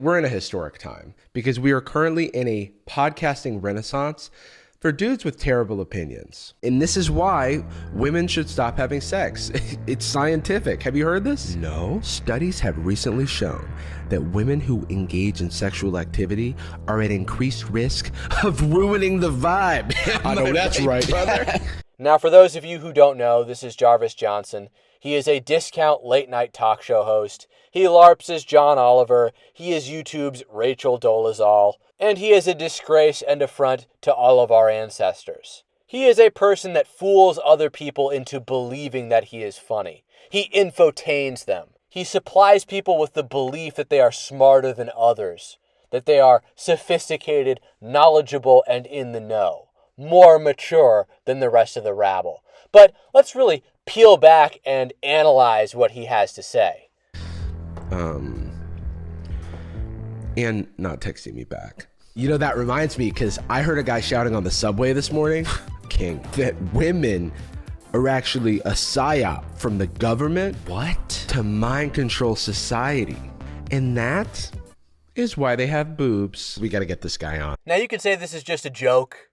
We're in a historic time because we are currently in a podcasting renaissance for dudes with terrible opinions. And this is why women should stop having sex. It's scientific. Have you heard this? No. Studies have recently shown that women who engage in sexual activity are at increased risk of ruining the vibe. I know that's right, brother. Now, for those of you who don't know, this is Jarvis Johnson. He is a discount late-night talk show host. He LARPs as John Oliver. He is YouTube's Rachel Dolezal. And he is a disgrace and affront to all of our ancestors. He is a person that fools other people into believing that he is funny. He infotains them. He supplies people with the belief that they are smarter than others, that they are sophisticated, knowledgeable, and in the know, more mature than the rest of the rabble. But let's really peel back and analyze what he has to say. And not texting me back. You know, that reminds me, because I heard a guy shouting on the subway this morning, King, that women are actually a psyop from the government. What? To mind control society. And that is why they have boobs. We got to get this guy on. Now, you could say this is just a joke,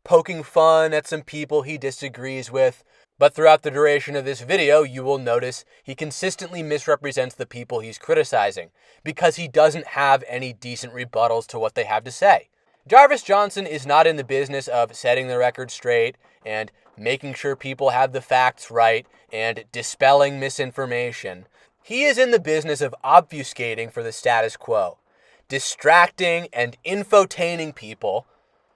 poking fun at some people he disagrees with. But throughout the duration of this video, you will notice he consistently misrepresents the people he's criticizing because he doesn't have any decent rebuttals to what they have to say. Jarvis Johnson is not in the business of setting the record straight and making sure people have the facts right and dispelling misinformation. He is in the business of obfuscating for the status quo, distracting and infotaining people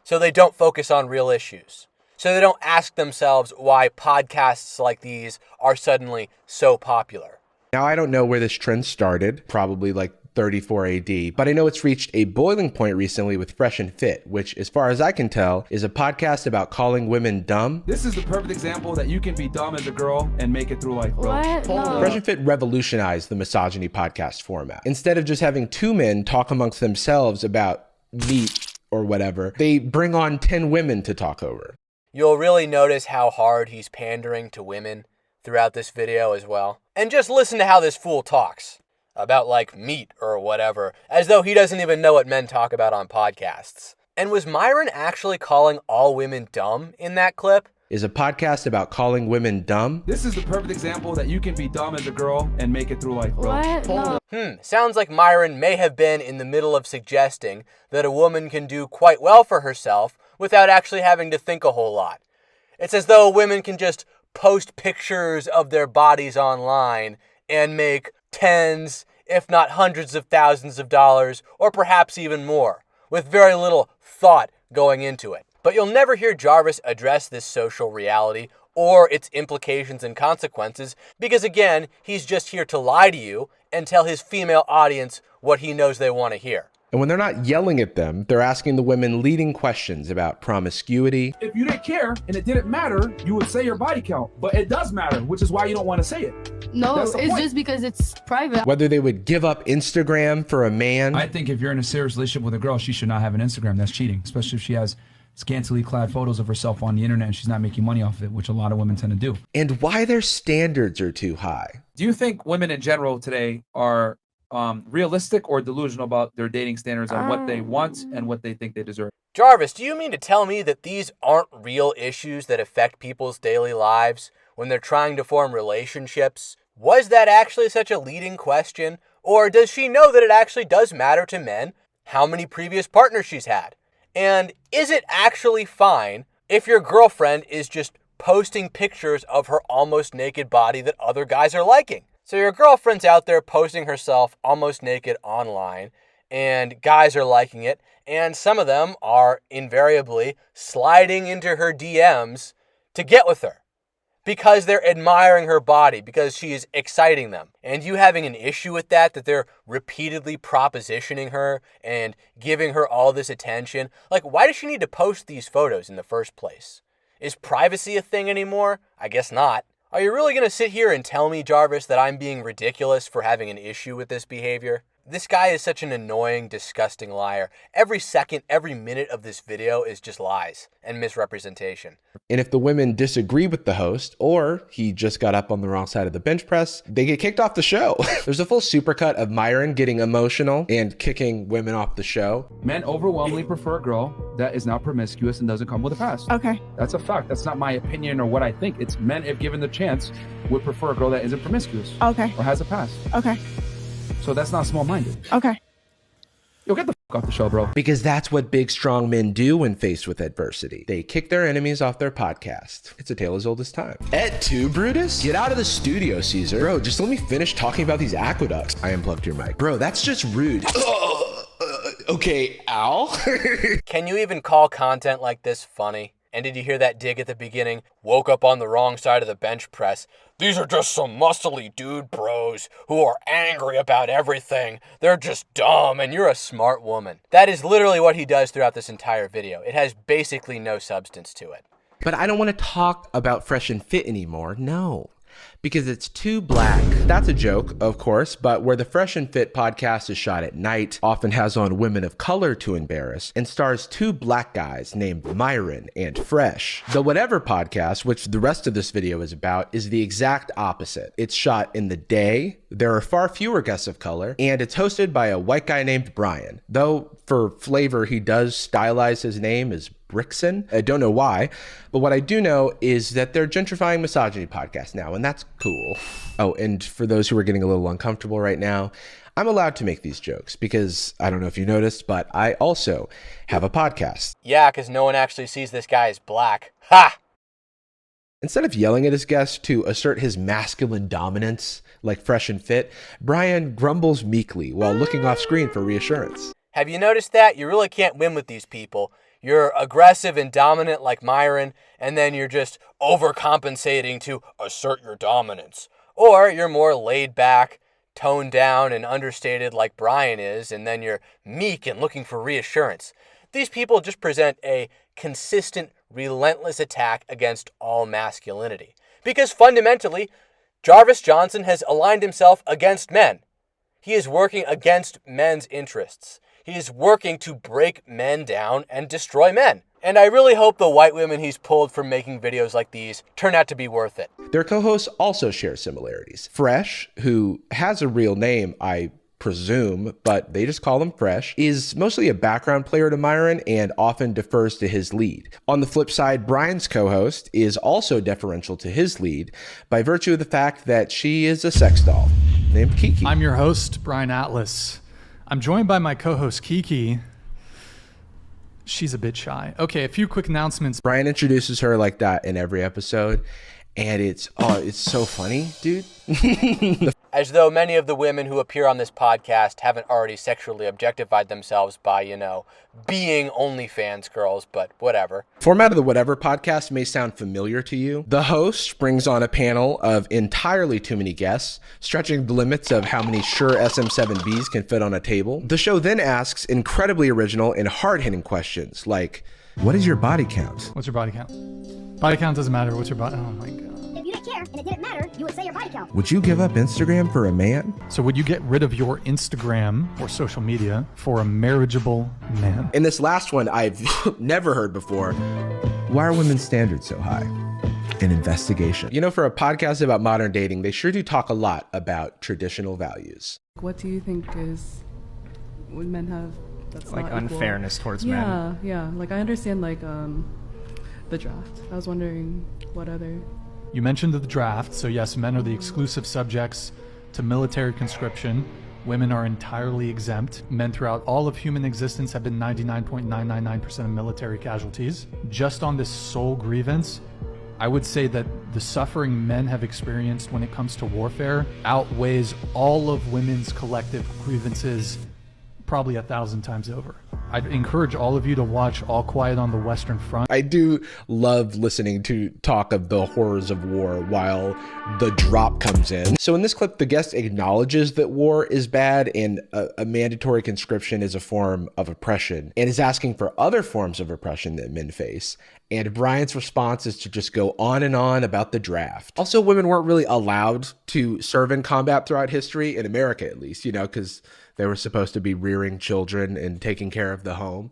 so they don't focus on real issues. So they don't ask themselves why podcasts like these are suddenly so popular. Now, I don't know where this trend started, probably like 34 AD, but I know it's reached a boiling point recently with Fresh and Fit, which, as far as I can tell, is a podcast about calling women dumb. This is the perfect example that you can be dumb as a girl and make it through life, bro. What? No. Fresh and Fit revolutionized the misogyny podcast format. Instead of just having two men talk amongst themselves about meat or whatever, they bring on 10 women to talk over. You'll really notice how hard he's pandering to women throughout this video as well. And just listen to how this fool talks about like meat or whatever, as though he doesn't even know what men talk about on podcasts. And was Myron actually calling all women dumb in that clip? Is a podcast about calling women dumb. This is the perfect example that you can be dumb as a girl and make it through life, bro. What? No. Sounds like Myron may have been in the middle of suggesting that a woman can do quite well for herself without actually having to think a whole lot. It's as though women can just post pictures of their bodies online and make tens, if not hundreds of thousands of dollars, or perhaps even more, with very little thought going into it. But you'll never hear Jarvis address this social reality or its implications and consequences because, again, he's just here to lie to you and tell his female audience what he knows they want to hear. And when they're not yelling at them, they're asking the women leading questions about promiscuity. If you didn't care and it didn't matter, you would say your body count. But it does matter, which is why you don't want to say it. No, That's the it's point. just because it's private. Whether they would give up Instagram for a man. I think if you're in a serious relationship with a girl, she should not have an Instagram. That's cheating, especially if she has scantily clad photos of herself on the internet and she's not making money off of it, which a lot of women tend to do. And why their standards are too high. Do you think women in general today are realistic or delusional about their dating standards on what they want and what they think they deserve? Jarvis, do you mean to tell me that these aren't real issues that affect people's daily lives when they're trying to form relationships? Was that actually such a leading question? Or does she know that it actually does matter to men how many previous partners she's had? And is it actually fine if your girlfriend is just posting pictures of her almost naked body that other guys are liking? So your girlfriend's out there posting herself almost naked online, and guys are liking it, and some of them are invariably sliding into her DMs to get with her because they're admiring her body, because she is exciting them. And you having an issue with that they're repeatedly propositioning her and giving her all this attention. Like, why does she need to post these photos in the first place? Is privacy a thing anymore? I guess not. Are you really going to sit here and tell me, Jarvis, that I'm being ridiculous for having an issue with this behavior? This guy is such an annoying, disgusting liar. Every second, every minute of this video is just lies and misrepresentation. And if the women disagree with the host, or he just got up on the wrong side of the bench press, they get kicked off the show. There's a full supercut of Myron getting emotional and kicking women off the show. Men overwhelmingly prefer a girl that is not promiscuous and doesn't come with a past. Okay. That's a fact. That's not my opinion or what I think. It's men, if given the chance, would prefer a girl that isn't promiscuous. Okay. Or has a past. Okay. So that's not small-minded. Okay. Yo, get the f off the show, bro. Because that's what big, strong men do when faced with adversity. They kick their enemies off their podcast. It's a tale as old as time. Et tu, Brutus? Get out of the studio, Caesar. Bro, just let me finish talking about these aqueducts. I unplugged your mic. Bro, that's just rude. Okay, Al? Can you even call content like this funny? And did you hear that dig at the beginning? Woke up on the wrong side of the bench press. These are just some muscly dude bros who are angry about everything. They're just dumb and you're a smart woman. That is literally what he does throughout this entire video. It has basically no substance to it. But I don't want to talk about Fresh and Fit anymore. No. Because it's too black. That's a joke, of course, but where the Fresh and Fit podcast is shot at night, often has on women of color to embarrass, and stars two black guys named Myron and Fresh. The Whatever podcast, which the rest of this video is about, is the exact opposite. It's shot in the day, there are far fewer guests of color, and it's hosted by a white guy named Brian. Though, for flavor, he does stylize his name as Brixon. I don't know why, but what I do know is that they're Gentrifying Misogyny podcast now, and that's cool. Oh, and for those who are getting a little uncomfortable right now, I'm allowed to make these jokes because I don't know if you noticed, but I also have a podcast. Yeah, because no one actually sees this guy as black. Ha! Instead of yelling at his guest to assert his masculine dominance like Fresh and Fit, Brian grumbles meekly while looking off screen for reassurance. Have you noticed that? You really can't win with these people. You're aggressive and dominant like Myron, and then you're just overcompensating to assert your dominance. Or you're more laid back, toned down, and understated like Brian is, and then you're meek and looking for reassurance. These people just present a consistent, relentless attack against all masculinity. Because fundamentally, Jarvis Johnson has aligned himself against men. He is working against men's interests. He is working to break men down and destroy men. And I really hope the white women he's pulled from making videos like these turn out to be worth it. Their co-hosts also share similarities. Fresh, who has a real name, I presume, but they just call him Fresh, is mostly a background player to Myron and often defers to his lead. On the flip side, Brian's co-host is also deferential to his lead by virtue of the fact that she is a sex doll named Kiki. I'm your host, Brian Atlas. I'm joined by my co-host, Kiki. She's a bit shy. Okay, a few quick announcements. Brian introduces her like that in every episode, and it's so funny, dude. As though many of the women who appear on this podcast haven't already sexually objectified themselves by, being OnlyFans girls, but whatever. Format of the Whatever podcast may sound familiar to you. The host brings on a panel of entirely too many guests, stretching the limits of how many Shure SM7Bs can fit on a table. The show then asks incredibly original and hard-hitting questions like, what is your body count? What's your body count? Body count doesn't matter. What's your body? Oh my God. If you didn't care and it didn't matter, you would say your body count. Would you give up Instagram for a man? So would you get rid of your Instagram or social media for a marriageable man? In this last one, I've never heard before. Why are women's standards so high? An investigation. For a podcast about modern dating, they sure do talk a lot about traditional values. What do you think is when men have that's like not equal? unfairness towards men? Yeah. Like I understand the draft. I was wondering what other. You mentioned the draft, so yes, men are the exclusive subjects to military conscription. Women are entirely exempt. Men throughout all of human existence have been 99.999% of military casualties. Just on this sole grievance, I would say that the suffering men have experienced when it comes to warfare outweighs all of women's collective grievances probably 1,000 times over. I'd encourage all of you to watch All Quiet on the Western Front. I do love listening to talk of the horrors of war while the drop comes in. So in this clip, the guest acknowledges that war is bad and a mandatory conscription is a form of oppression and is asking for other forms of oppression that men face. And Brian's response is to just go on and on about the draft. Also, women weren't really allowed to serve in combat throughout history, in America at least, because They were supposed to be rearing children and taking care of the home.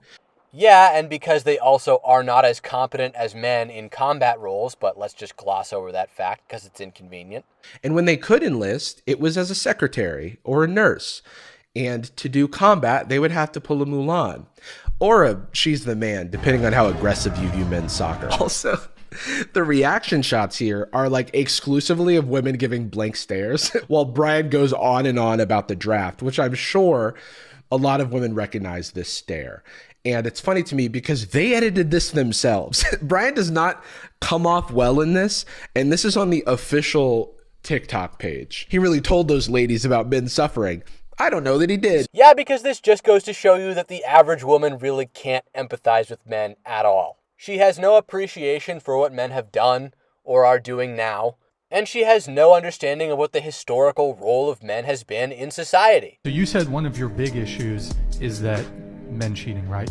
Yeah, and because they also are not as competent as men in combat roles, but let's just gloss over that fact because it's inconvenient. And when they could enlist, it was as a secretary or a nurse. And to do combat, they would have to pull a Mulan. Or a she's the man, depending on how aggressive you view men's soccer. Also, the reaction shots here are like exclusively of women giving blank stares, while Brian goes on and on about the draft, which I'm sure a lot of women recognize this stare. And it's funny to me because they edited this themselves. Brian does not come off well in this, and this is on the official TikTok page. He really told those ladies about men suffering. I don't know that he did. Yeah, because this just goes to show you that the average woman really can't empathize with men at all. She has no appreciation for what men have done or are doing now, and she has no understanding of what the historical role of men has been in society. So you said one of your big issues is that men cheating, right?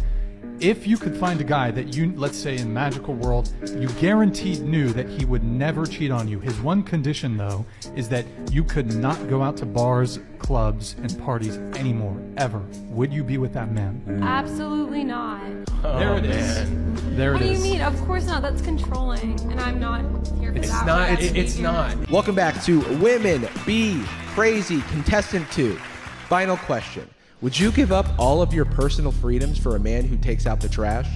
If you could find a guy that you, let's say in magical world, you guaranteed knew that he would never cheat on you. His one condition though, is that you could not go out to bars, clubs, and parties anymore, ever. Would you be with that man? Absolutely not. There it is. There What it do you is. mean? Of course not. That's controlling, and I'm not here for that. It's not. Welcome back to Women Be Crazy Contestant 2. Final question. Would you give up all of your personal freedoms for a man who takes out the trash?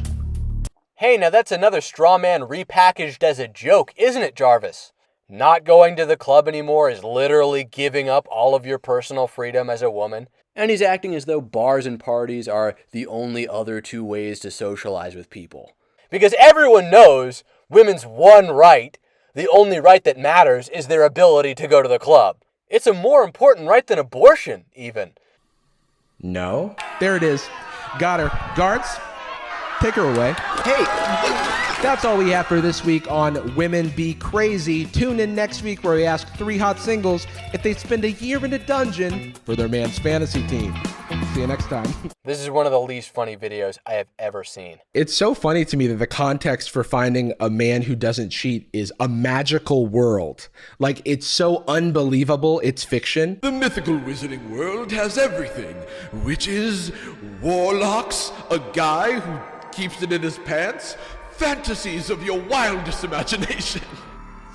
Hey, now that's another straw man repackaged as a joke, isn't it, Jarvis? Not going to the club anymore is literally giving up all of your personal freedom as a woman. And he's acting as though bars and parties are the only other two ways to socialize with people. Because everyone knows women's one right, the only right that matters, is their ability to go to the club. It's a more important right than abortion, even. No. There it is. Got her. Guards, take her away. Hey, that's all we have for this week on Women Be Crazy. Tune in next week where we ask 3 hot singles if they'd spend a year in a dungeon for their man's fantasy team. See you next time. This is one of the least funny videos I have ever seen. It's so funny to me that the context for finding a man who doesn't cheat is a magical world. Like, it's so unbelievable, it's fiction. The mythical wizarding world has everything. Witches, warlocks, a guy who keeps it in his pants. Fantasies of your wildest imagination.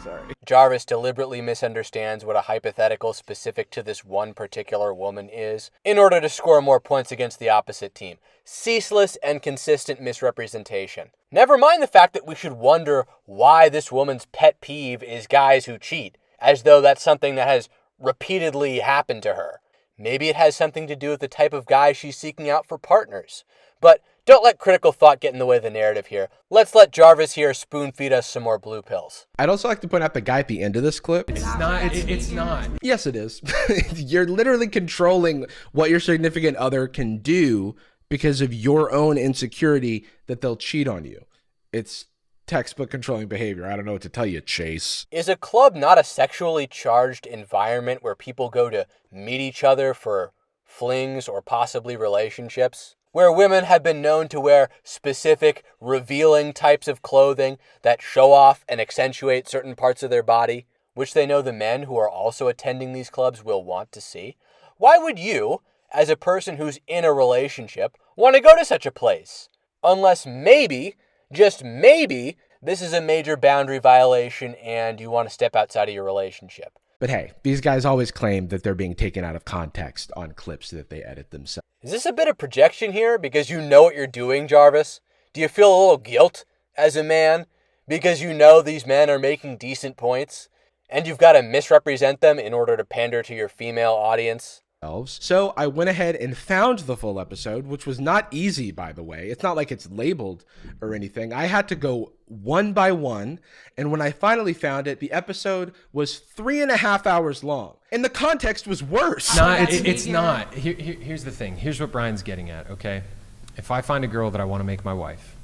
Sorry. Jarvis deliberately misunderstands what a hypothetical specific to this one particular woman is in order to score more points against the opposite team. Ceaseless and consistent misrepresentation. Never mind the fact that we should wonder why this woman's pet peeve is guys who cheat, as though that's something that has repeatedly happened to her. Maybe it has something to do with the type of guy she's seeking out for partners. But don't let critical thought get in the way of the narrative here. Let's let Jarvis here spoon feed us some more blue pills. I'd also like to point out the guy at the end of this clip. It's not. Yes, it is. You're literally controlling what your significant other can do because of your own insecurity that they'll cheat on you. It's textbook controlling behavior. I don't know what to tell you, Chase. Is a club not a sexually charged environment where people go to meet each other for flings or possibly relationships? Where women have been known to wear specific, revealing types of clothing that show off and accentuate certain parts of their body, which they know the men who are also attending these clubs will want to see? Why would you, as a person who's in a relationship, want to go to such a place? Unless maybe, just maybe, this is a major boundary violation and you want to step outside of your relationship. But hey, these guys always claim that they're being taken out of context on clips that they edit themselves. Is this a bit of projection here because you know what you're doing, Jarvis? Do you feel a little guilt as a man because you know these men are making decent points and you've got to misrepresent them in order to pander to your female audience? So I went ahead and found the full episode, which was not easy, by the way. It's not like it's labeled or anything. I had to go one by one. And when I finally found it, the episode was 3.5 hours long. And the context was worse. It's not. Here's the thing. Here's what Brian's getting at, okay? If I find a girl that I want to make my wife,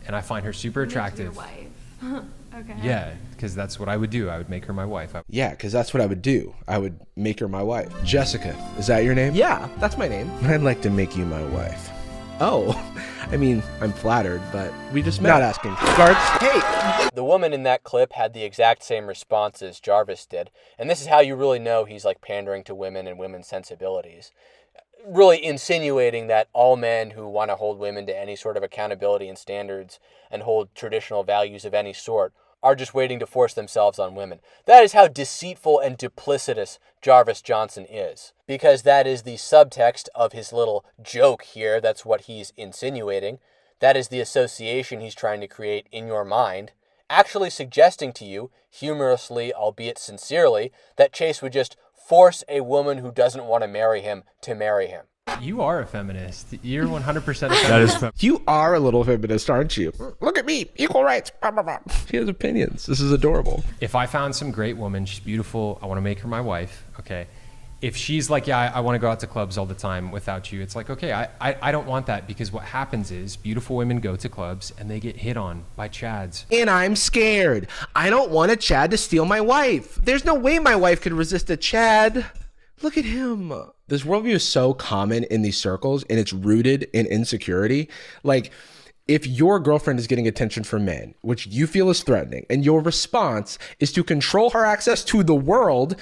and I find her super attractive. Your wife. Okay. Yeah, because that's what I would do. I would make her my wife. Yeah, because that's what I would do. I would make her my wife. Jessica, is that your name? Yeah, that's my name. I'd like to make you my wife. Oh, I mean, I'm flattered, but we just met. Not asking. Guards, hey! The woman in that clip had the exact same response as Jarvis did, and this is how you really know he's like pandering to women and women's sensibilities. really insinuating that all men who want to hold women to any sort of accountability and standards and hold traditional values of any sort are just waiting to force themselves on women. That is how deceitful and duplicitous Jarvis Johnson is, because that is the subtext of his little joke here. That's what he's insinuating. That is the association he's trying to create in your mind, actually suggesting to you, humorously, albeit sincerely, that Chase would just force a woman who doesn't want to marry him to marry him. You are a feminist. You're 100% a feminist. That is You are a little feminist, aren't you? Look at me, equal rights. Blah, blah, blah. He has opinions. This is adorable. If I found some great woman, she's beautiful, I want to make her my wife, okay? If she's like, yeah, I want to go out to clubs all the time without you, it's like, okay, I don't want that, because what happens is beautiful women go to clubs and they get hit on by chads. And I'm scared. I don't want a Chad to steal my wife. There's no way my wife could resist a Chad. Look at him. This worldview is so common in these circles, and it's rooted in insecurity. Like, if your girlfriend is getting attention from men, which you feel is threatening, and your response is to control her access to the world,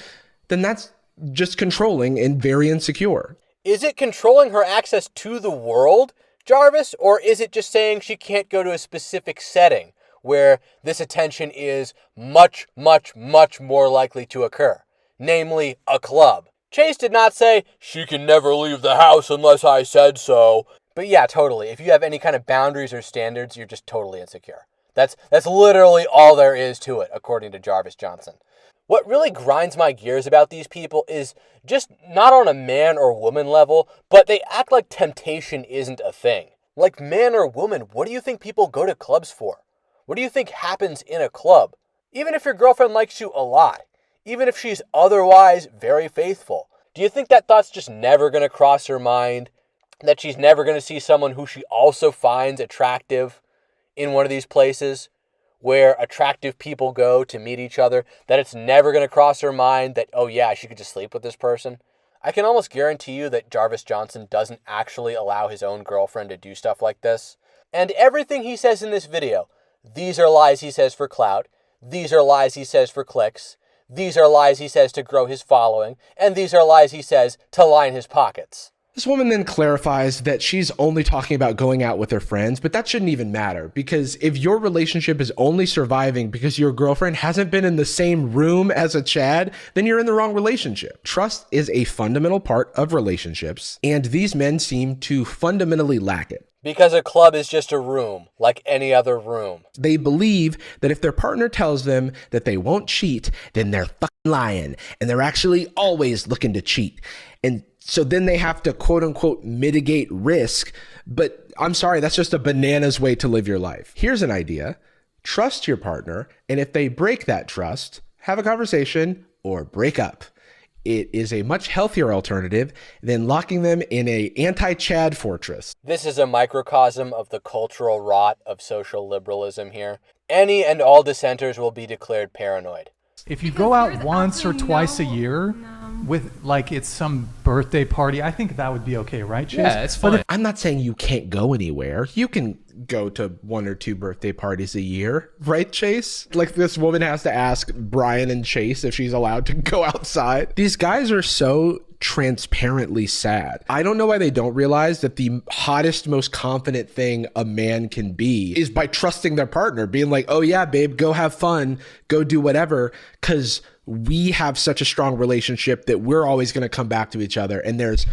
then that's just controlling and very insecure. Is it controlling her access to the world, Jarvis, or is it just saying she can't go to a specific setting where this attention is much, much, much more likely to occur, namely a club? Chase did not say, she can never leave the house unless I said so. But yeah, totally. If you have any kind of boundaries or standards, you're just totally insecure. That's literally all there is to it, according to Jarvis Johnson. What really grinds my gears about these people is just not on a man or woman level, but they act like temptation isn't a thing. Like, man or woman, what do you think people go to clubs for? What do you think happens in a club? Even if your girlfriend likes you a lot, even if she's otherwise very faithful, do you think that thought's just never going to cross her mind? That she's never going to see someone who she also finds attractive in one of these places where attractive people go to meet each other? That it's never going to cross her mind that, oh yeah, she could just sleep with this person? I can almost guarantee you that Jarvis Johnson doesn't actually allow his own girlfriend to do stuff like this. And everything he says in this video, these are lies he says for clout, these are lies he says for clicks, these are lies he says to grow his following, and these are lies he says to line his pockets. This woman then clarifies that she's only talking about going out with her friends, but that shouldn't even matter, because if your relationship is only surviving because your girlfriend hasn't been in the same room as a Chad, then you're in the wrong relationship. Trust is a fundamental part of relationships, and these men seem to fundamentally lack it. Because a club is just a room, like any other room. They believe that if their partner tells them that they won't cheat, then they're fucking lying, and they're actually always looking to cheat. And so then they have to quote unquote mitigate risk, but I'm sorry, that's just a bananas way to live your life. Here's an idea. Trust your partner, and if they break that trust, have a conversation or break up. It is a much healthier alternative than locking them in a anti-Chad fortress. This is a microcosm of the cultural rot of social liberalism here. Any and all dissenters will be declared paranoid. If you go out once or twice a year with, like, it's some birthday party, I think that would be okay, right, Chase? Yeah, it's fine. I'm not saying you can't go anywhere. You can go to 1 or 2 birthday parties a year, right, Chase? Like, this woman has to ask Brian and Chase if she's allowed to go outside. These guys are so transparently sad. I don't know why they don't realize that the hottest, most confident thing a man can be is by trusting their partner, being like, oh yeah, babe, go have fun, go do whatever, because we have such a strong relationship that we're always going to come back to each other, and there's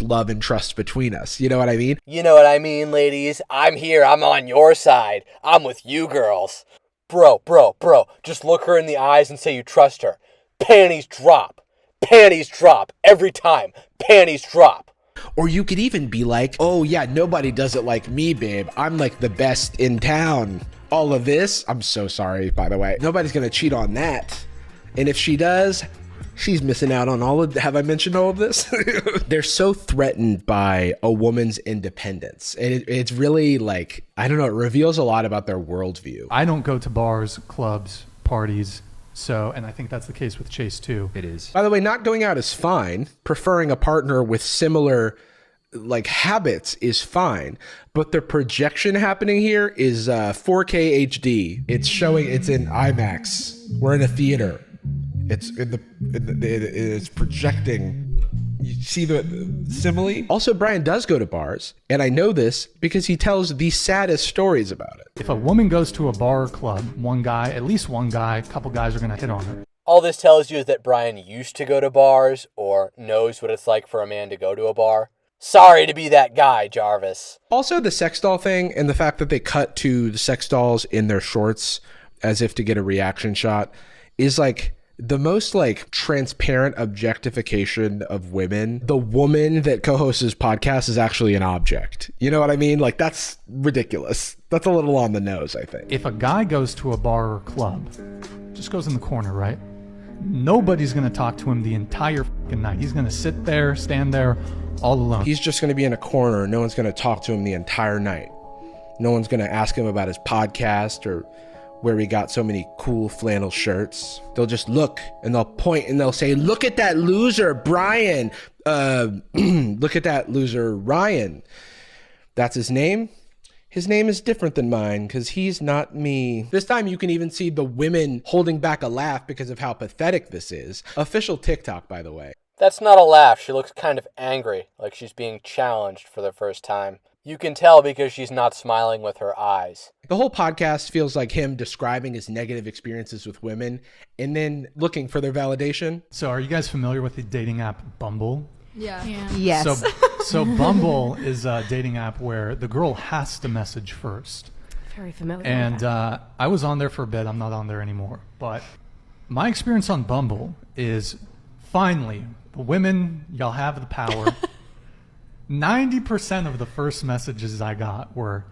love and trust between us. You know what I mean? You know what I mean, ladies? I'm here. I'm on your side. I'm with you girls. Bro, just look her in the eyes and say you trust her. Panties drop. Panties drop. Every time. Panties drop. Or you could even be like, oh yeah, nobody does it like me, babe. I'm like the best in town. All of this, I'm so sorry, by the way. Nobody's going to cheat on that. And if she does, she's missing out on all of, have I mentioned all of this? They're so threatened by a woman's independence. And it's really like, I don't know, it reveals a lot about their worldview. I don't go to bars, clubs, parties. So, and I think that's the case with Chase too. It is. By the way, not going out is fine. Preferring a partner with similar like habits is fine, but the projection happening here is 4K HD. It's showing, it's in IMAX. We're in a theater. It's it's projecting You see the simile? Also, Brian does go to bars, and I know this because he tells the saddest stories about it. If a woman goes to a bar or club, one guy, at least one guy, a couple guys are going to hit on her. All this tells you is that Brian used to go to bars or knows what it's like for a man to go to a bar. Sorry to be that guy, Jarvis. Also, the sex doll thing and the fact that they cut to the sex dolls in their shorts as if to get a reaction shot is like the most like transparent objectification of women. The woman that co-hosts his podcast is actually an object. You know what I mean? Like, that's ridiculous. That's a little on the nose, I think. If a guy goes to a bar or club, just goes in the corner, right? Nobody's going to talk to him the entire fucking night. He's going to sit there, stand there, all alone. He's just going to be in a corner. No one's going to talk to him the entire night. No one's going to ask him about his podcast or where he got so many cool flannel shirts. They'll just look and they'll point and they'll say, look at that loser, Brian. Look at that loser, Ryan. That's his name. His name is different than mine because he's not me. This time you can even see the women holding back a laugh because of how pathetic this is. Official TikTok, by the way. That's not a laugh. She looks kind of angry, like she's being challenged for the first time. You can tell because she's not smiling with her eyes. The whole podcast feels like him describing his negative experiences with women and then looking for their validation. So are you guys familiar with the dating app Bumble? Yeah. Yes. So Bumble is a dating app where the girl has to message first. Very familiar. And I was on there for a bit. I'm not on there anymore. But my experience on Bumble is finally, the women, y'all have the power. 90% of the first messages I got were,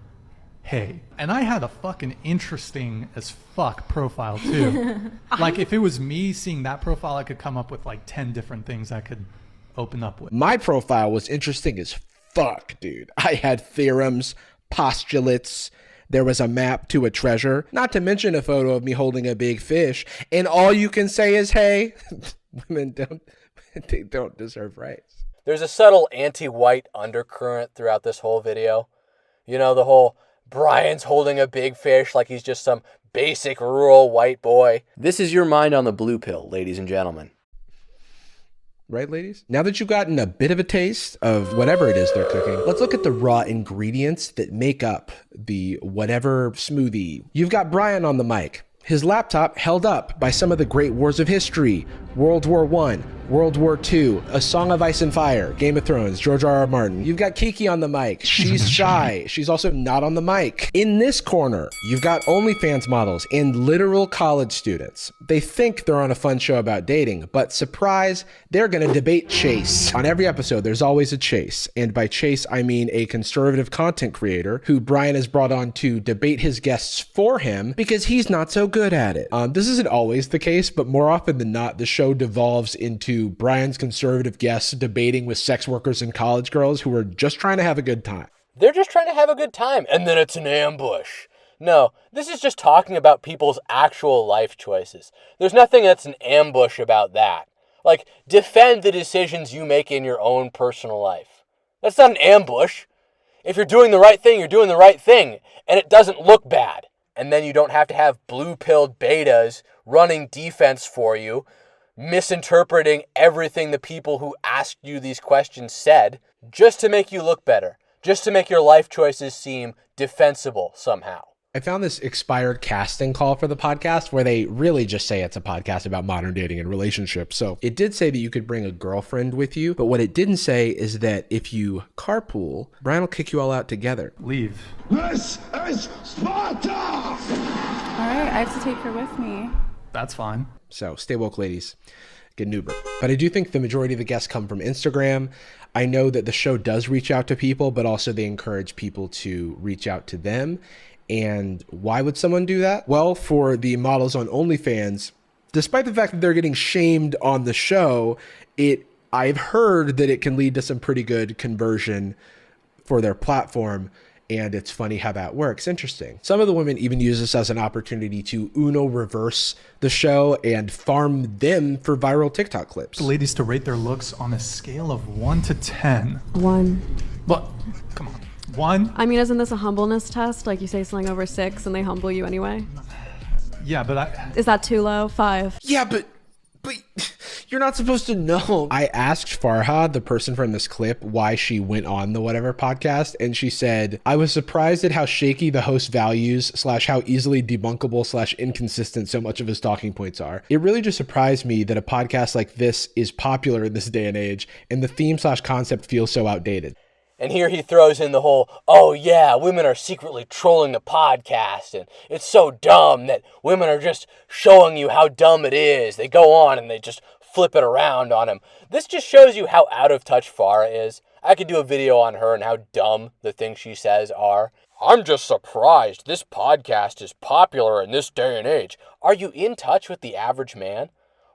hey. And I had a fucking interesting as fuck profile too. Like if it was me seeing that profile, I could come up with like 10 different things I could open up with. My profile was interesting as fuck, dude. I had theorems, postulates. There was a map to a treasure, not to mention a photo of me holding a big fish. And all you can say is, hey, women don't deserve rights. There's a subtle anti-white undercurrent throughout this whole video. You know, the whole Brian's holding a big fish like he's just some basic rural white boy. This is your mind on the blue pill, ladies and gentlemen. Right, ladies? Now that you've gotten a bit of a taste of whatever it is they're cooking, let's look at the raw ingredients that make up the whatever smoothie. You've got Brian on the mic. His laptop held up by some of the great wars of history. World War I, World War II, A Song of Ice and Fire, Game of Thrones, George R.R. Martin. You've got Kiki on the mic. She's shy. She's also not on the mic. In this corner, you've got OnlyFans models and literal college students. They think they're on a fun show about dating, but surprise, they're gonna debate Chase. On every episode, there's always a Chase. And by Chase, I mean a conservative content creator who Brian has brought on to debate his guests for him because he's not so good at it. This isn't always the case, but more often than not, the show devolves into Brian's conservative guests debating with sex workers and college girls who are just trying to have a good time. They're just trying to have a good time, and then it's an ambush. No, this is just talking about people's actual life choices. There's nothing that's an ambush about that. Like, defend the decisions you make in your own personal life. That's not an ambush. If you're doing the right thing, you're doing the right thing, and it doesn't look bad. And then you don't have to have blue-pilled betas running defense for you, misinterpreting everything the people who asked you these questions said, just to make you look better, just to make your life choices seem defensible somehow. I found this expired casting call for the podcast where they really just say it's a podcast about modern dating and relationships. So it did say that you could bring a girlfriend with you, but what it didn't say is that if you carpool, Brian will kick you all out together. Leave. This is Sparta! All right, I have to take her with me. That's fine. So stay woke, ladies. Get an Uber. But I do think the majority of the guests come from Instagram. I know that the show does reach out to people, but also they encourage people to reach out to them. And why would someone do that? Well, for the models on OnlyFans, despite the fact that they're getting shamed on the show, I've heard that it can lead to some pretty good conversion for their platform. And it's funny how that works. Interesting. Some of the women even use this as an opportunity to Uno reverse the show and farm them for viral TikTok clips. The ladies to rate their looks on a scale of 1 to 10. 1. But come on. 1? I mean, isn't this a humbleness test? Like you say something over 6 and they humble you anyway? Yeah, but Is that too low? 5. Yeah, but You're not supposed to know. I asked Farha, the person from this clip, why she went on the whatever podcast, and she said, I was surprised at how shaky the host values / how easily debunkable / inconsistent so much of his talking points are. It really just surprised me that a podcast like this is popular in this day and age, and the theme / concept feels so outdated. And here he throws in the whole, oh yeah, women are secretly trolling the podcast, and it's so dumb that women are just showing you how dumb it is. They go on and they just flip it around on him. This just shows you how out of touch Farah is. I could do a video on her and how dumb the things she says are. I'm just surprised this podcast is popular in this day and age. Are you in touch with the average man?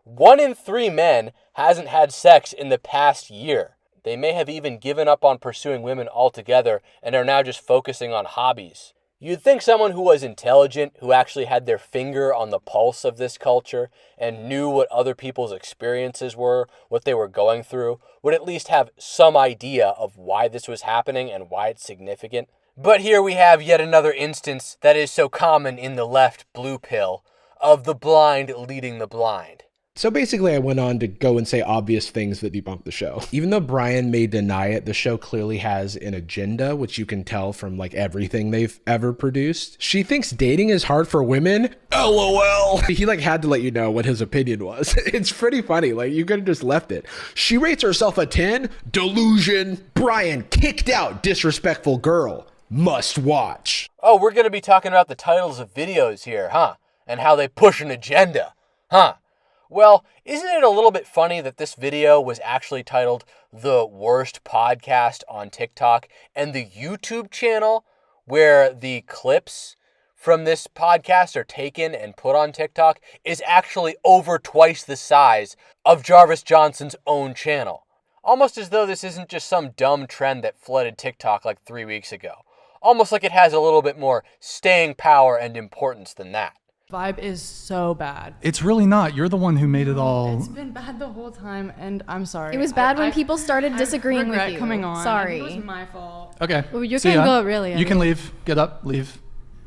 1 in 3 men hasn't had sex in the past year. They may have even given up on pursuing women altogether and are now just focusing on hobbies. You'd think someone who was intelligent, who actually had their finger on the pulse of this culture and knew what other people's experiences were, what they were going through, would at least have some idea of why this was happening and why it's significant. But here we have yet another instance that is so common in the left blue pill of the blind leading the blind. So basically, I went on to go and say obvious things that debunk the show. Even though Brian may deny it, the show clearly has an agenda, which you can tell from like everything they've ever produced. She thinks dating is hard for women. LOL. He like had to let you know what his opinion was. It's pretty funny. Like you could have just left it. She rates herself a 10. Delusion. Brian kicked out disrespectful girl. Must watch. Oh, we're going to be talking about the titles of videos here, huh? And how they push an agenda, huh? Well, isn't it a little bit funny that this video was actually titled The Worst Podcast on TikTok, and the YouTube channel where the clips from this podcast are taken and put on TikTok is actually over twice the size of Jarvis Johnson's own channel? Almost as though this isn't just some dumb trend that flooded TikTok like 3 weeks ago. Almost like it has a little bit more staying power and importance than that. Vibe is so bad. It's really not. You're the one who made it all. It's been bad the whole time, and I'm sorry. It was bad when people started disagreeing with you. Coming on. Sorry. It was my fault. Okay. Well, you See can ya. go really. You can leave. Get up. Leave.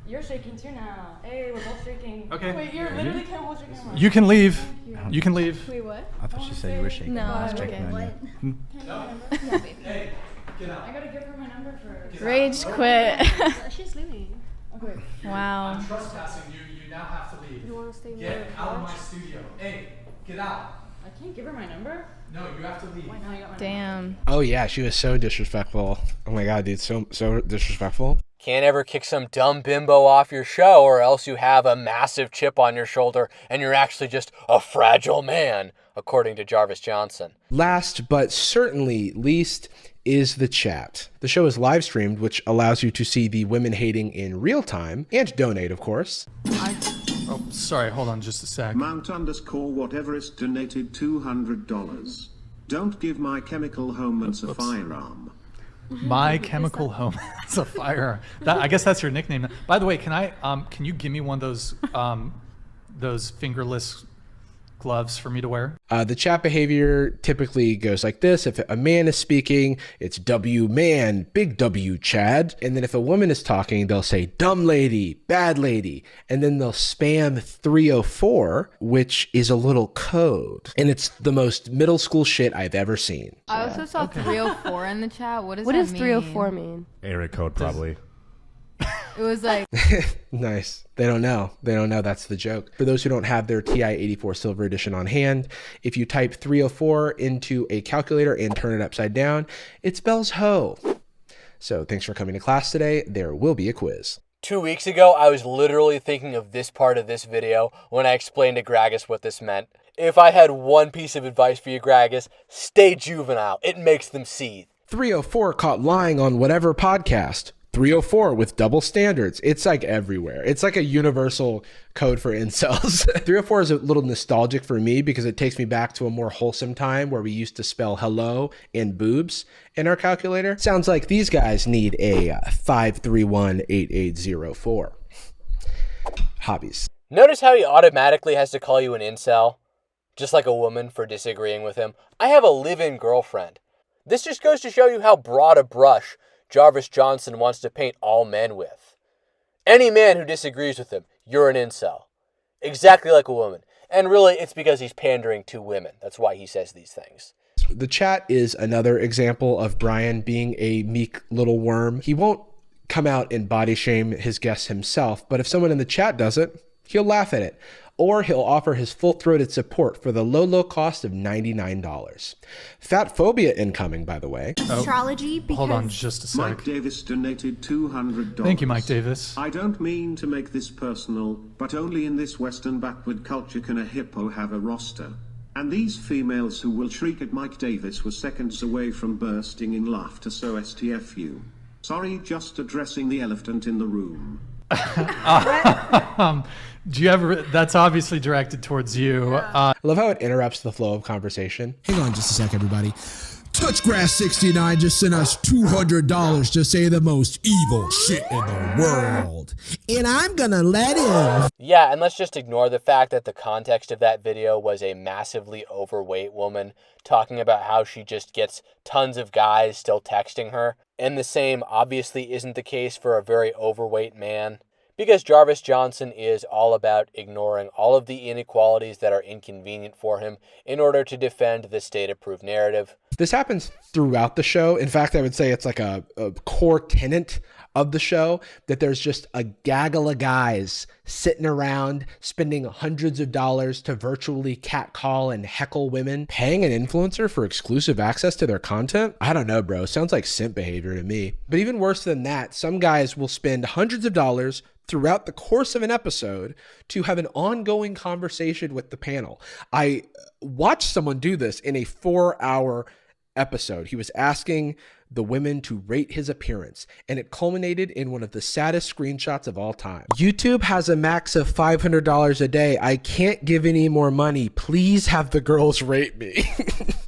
You're shaking too now. Hey, we're both shaking. Okay. Wait, you literally can't hold your camera. You can leave. You can leave. Wait, what? I thought she said you were shaking. No, I was I'm checking okay. on you. No, baby. Hey, get out. I gotta give her my number first. Rage quit. She's leaving. Okay. Wow. I'm trespassing you. You now have to leave. You want to stay Get out of my studio. Hey, get out. I can't give her my number? No, you have to leave. Why now you got my Damn. Oh yeah, she was so disrespectful. Oh my god, dude, so disrespectful. Can't ever kick some dumb bimbo off your show, or else you have a massive chip on your shoulder and you're actually just a fragile man, according to Jarvis Johnson. Last but certainly least is the chat. The show is live streamed, which allows you to see the women hating in real time and donate, of course. Oh, sorry. Hold on just a sec. Mount_whateverist donated $200. Don't give My Chemical Romance a firearm. My Chemical Romance a firearm. I guess that's your nickname. By the way, can you give me one of those fingerless gloves for me to wear? The chat behavior typically goes like this. If a man is speaking, it's W man, big W Chad. And then if a woman is talking, they'll say dumb lady, bad lady. And then they'll spam 304, which is a little code. And it's the most middle school shit I've ever seen. I also saw 304 in the chat. What does that What does mean? 304 mean? Area code probably. It was like Nice. They don't know. They don't know that's the joke. For those who don't have their TI-84 Silver Edition on hand, if you type 304 into a calculator and turn it upside down, it spells hoe. So thanks for coming to class today. There will be a quiz. 2 weeks ago, I was literally thinking of this part of this video when I explained to Gragas what this meant. If I had one piece of advice for you, Gragas, stay juvenile. It makes them seethe. 304 caught lying on whatever podcast. 304 with double standards. It's like everywhere. It's like a universal code for incels. 304 is a little nostalgic for me because it takes me back to a more wholesome time where we used to spell hello and boobs in our calculator. Sounds like these guys need a 5318804. Hobbies. Notice how he automatically has to call you an incel? Just like a woman for disagreeing with him. I have a live-in girlfriend. This just goes to show you how broad a brush Jarvis Johnson wants to paint all men with. Any man who disagrees with him, you're an incel. Exactly like a woman. And really, it's because he's pandering to women. That's why he says these things. The chat is another example of Brian being a meek little worm. He won't come out and body shame his guests himself, but if someone in the chat does it, he'll laugh at it. Or he'll offer his full-throated support for the low cost of $99. Fat phobia incoming, by the way. Astrology, because... Hold on just a sec. Mike Davis donated $200. Thank you, Mike Davis. I don't mean to make this personal, but only in this Western backward culture can a hippo have a roster. And these females who will shriek at Mike Davis were seconds away from bursting in laughter, so STFU. Sorry, just addressing the elephant in the room. Do you ever? That's obviously directed towards you. I love how it interrupts the flow of conversation. Hang on just a sec, everybody. Touchgrass69 just sent us $200 to say the most evil shit in the world. And I'm gonna let him. Yeah, and let's just ignore the fact that the context of that video was a massively overweight woman talking about how she just gets tons of guys still texting her. And the same obviously isn't the case for a very overweight man. Because Jarvis Johnson is all about ignoring all of the inequalities that are inconvenient for him in order to defend the state-approved narrative. This happens throughout the show. In fact, I would say it's like a core tenet of the show, that there's just a gaggle of guys sitting around spending hundreds of dollars to virtually catcall and heckle women, paying an influencer for exclusive access to their content. I don't know, bro. Sounds like simp behavior to me. But even worse than that, some guys will spend hundreds of dollars throughout the course of an episode to have an ongoing conversation with the panel. I watched someone do this in a 4-hour episode. He was asking the women to rate his appearance, and it culminated in one of the saddest screenshots of all time. YouTube has a max of $500 a day. I can't give any more money. Please have the girls rate me.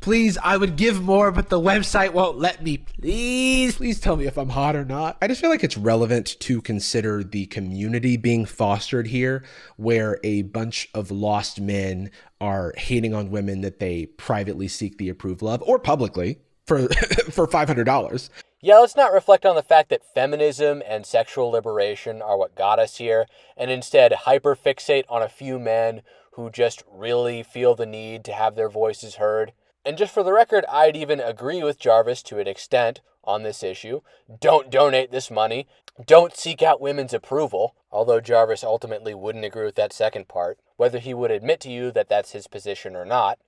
Please, I would give more, but the website won't let me. Please tell me if I'm hot or not. I just feel like it's relevant to consider the community being fostered here, where a bunch of lost men are hating on women that they privately seek the approval of, or publicly, for $500. Yeah, let's not reflect on the fact that feminism and sexual liberation are what got us here, and instead hyperfixate on a few men who just really feel the need to have their voices heard. And just for the record, I'd even agree with Jarvis to an extent on this issue. Don't donate this money. Don't seek out women's approval, although Jarvis ultimately wouldn't agree with that second part, whether he would admit to you that that's his position or not.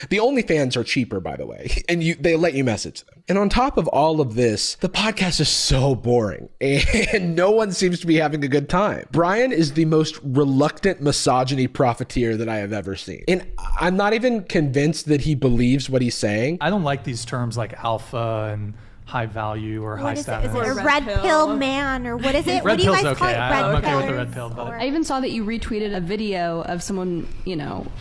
The OnlyFans are cheaper, by the way, and they let you message them. And on top of all of this, the podcast is so boring, and no one seems to be having a good time. Brian is the most reluctant misogyny profiteer that I have ever seen. And I'm not even convinced that he believes what he's saying. I don't like these terms like alpha and high value or high status. Is it a red pill man, or what is it? Red What do you pill's guys call okay. it? I'm okay with the pillers? red pill. But I even saw that you retweeted a video of someone,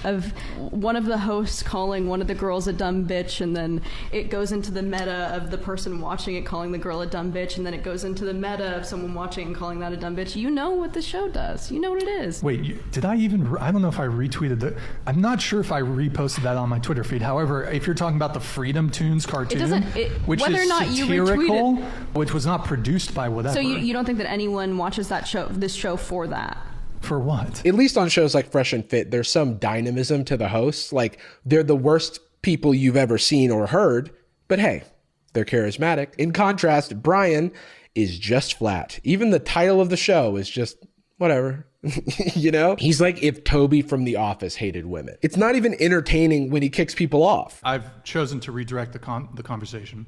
of one of the hosts calling one of the girls a dumb bitch, and then it goes into the meta of the person watching it calling the girl a dumb bitch, and then it goes into the meta of someone watching and calling that a dumb bitch. You know what the show does. You know what it is. Wait, did I even? I don't know if I retweeted it. I'm not sure if I reposted that on my Twitter feed. However, if you're talking about the Freedom Tunes cartoon, which whether is or not you satirical, which was not produced by whatever. So you don't think that anyone watches this show for that? For what? At least on shows like Fresh and Fit, there's some dynamism to the hosts. Like, they're the worst people you've ever seen or heard, but hey, they're charismatic. In contrast, Brian is just flat. Even the title of the show is just whatever. He's like if Toby from The Office hated women. It's not even entertaining when he kicks people off. I've chosen to redirect the conversation.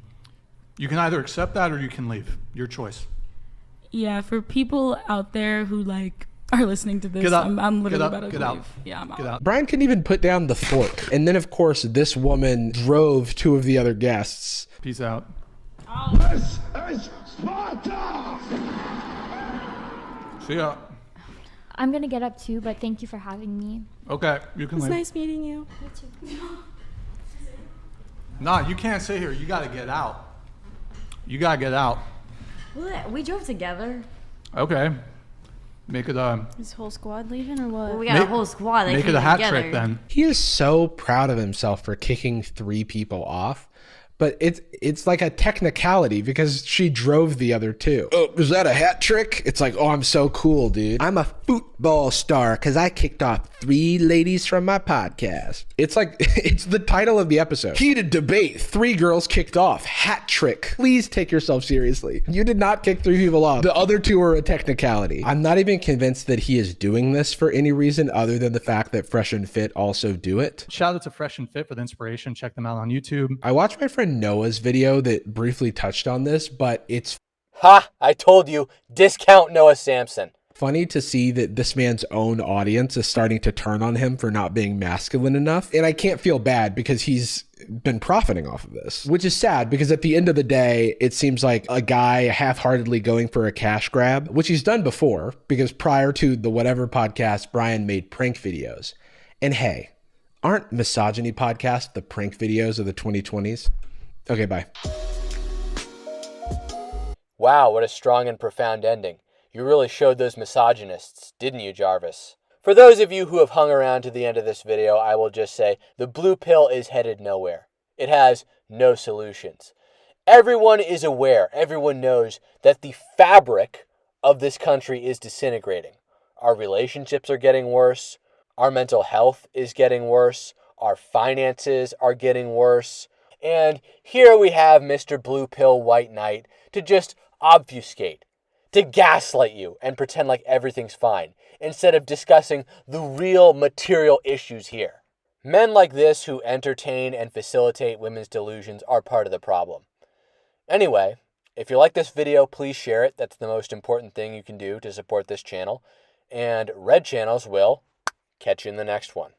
You can either accept that or you can leave. Your choice. Yeah, for people out there who are listening to this, I'm literally about to leave. Out. Yeah, I'm out. Get out. Brian couldn't even put down the fork. And then, of course, this woman drove 2 of the other guests. Peace out. This is Sparta! See ya. I'm going to get up too, but thank you for having me. Okay, you can It's leave. nice meeting you. Nah, you can't sit here. You got to get out. You got to get out. We drove together. Okay. Make it Is whole squad leaving or what? Well, we got a whole squad. Make it a hat trick then. He is so proud of himself for kicking 3 people off. But it's like a technicality because she drove the other two. Oh, was that a hat trick? It's like, oh, I'm so cool, dude. I'm a football star because I kicked off 3 ladies from my podcast. It's like, it's the title of the episode. Heated debate. 3 girls kicked off. Hat trick. Please take yourself seriously. You did not kick 3 people off. The other 2 are a technicality. I'm not even convinced that he is doing this for any reason other than the fact that Fresh and Fit also do it. Shout out to Fresh and Fit for the inspiration. Check them out on YouTube. I watched my friend Noah's video that briefly touched on this, but it's Ha! I told you, discount Noah Samson. funny to see that this man's own audience is starting to turn on him for not being masculine enough. And I can't feel bad because he's been profiting off of this, which is sad because at the end of the day, it seems like a guy half-heartedly going for a cash grab, which he's done before because prior to the Whatever podcast, Brian made prank videos. And hey, aren't misogyny podcasts the prank videos of the 2020s? Okay, bye. Wow, what a strong and profound ending. You really showed those misogynists, didn't you, Jarvis? For those of you who have hung around to the end of this video, I will just say the blue pill is headed nowhere. It has no solutions. Everyone is aware, everyone knows that the fabric of this country is disintegrating. Our relationships are getting worse. Our mental health is getting worse. Our finances are getting worse. And here we have Mr. Blue Pill White Knight to just obfuscate, to gaslight you and pretend like everything's fine, instead of discussing the real material issues here. Men like this who entertain and facilitate women's delusions are part of the problem. Anyway, if you like this video, please share it. That's the most important thing you can do to support this channel. And Red Channels will catch you in the next one.